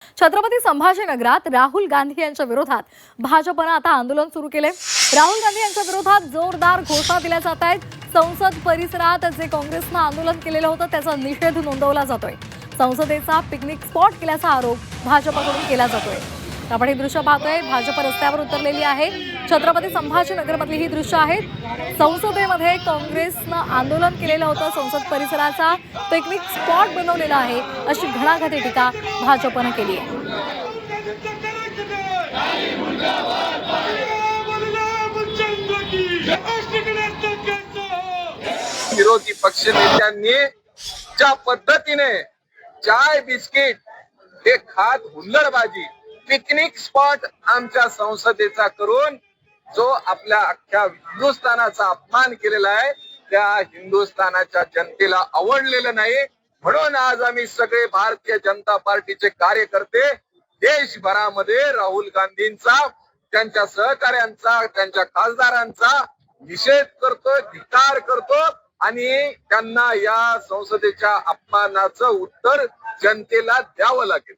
छत्रपती संभाजीनगरात राहुल गांधी यांच्या विरोधात भाजपनं आता आंदोलन सुरू केले। राहुल गांधी यांच्या विरोधात जोरदार घोषणा दिल्या जात आहेत। संसद परिसरात जे काँग्रेसनं आंदोलन केलेलं होतं त्याचा निषेध नोंदवला जातोय। संसदेचा पिकनिक स्पॉट केल्याचा आरोप भाजपकडून केला जातोय। आपण ही दृश्य पाहतोय, भाजप रस्त्यावर उतरलेली आहे। छत्रपती संभाजीनगरमधली ही दृश्य आहेत। संसदेमध्ये काँग्रेसनं आंदोलन केलेलं होतं, संसद परिसराचा पिकनिक स्पॉट बनवलेला आहे अशी घणाघाती टीका भाजपनं केली आहे। विरोधी पक्ष नेत्यांनी ज्या पद्धतीने चाय बिस्किट हे खात हुल्लडबाजी पिकनिक स्पॉट आमच्या संसदेचा करून जो आपल्या अख्ख्या हिंदुस्थानाचा अपमान केलेला आहे त्या हिंदुस्थानाच्या जनतेला आवडलेलं नाही। म्हणून आज आम्ही सगळे भारतीय जनता पार्टीचे कार्यकर्ते देशभरामध्ये राहुल गांधींचा, त्यांच्या सहकाऱ्यांचा, त्यांच्या खासदारांचा निषेध करतो, धिक्कार करतो आणि त्यांना या संसदेच्या अपमानाचं उत्तर जनतेला द्यावं लागेल।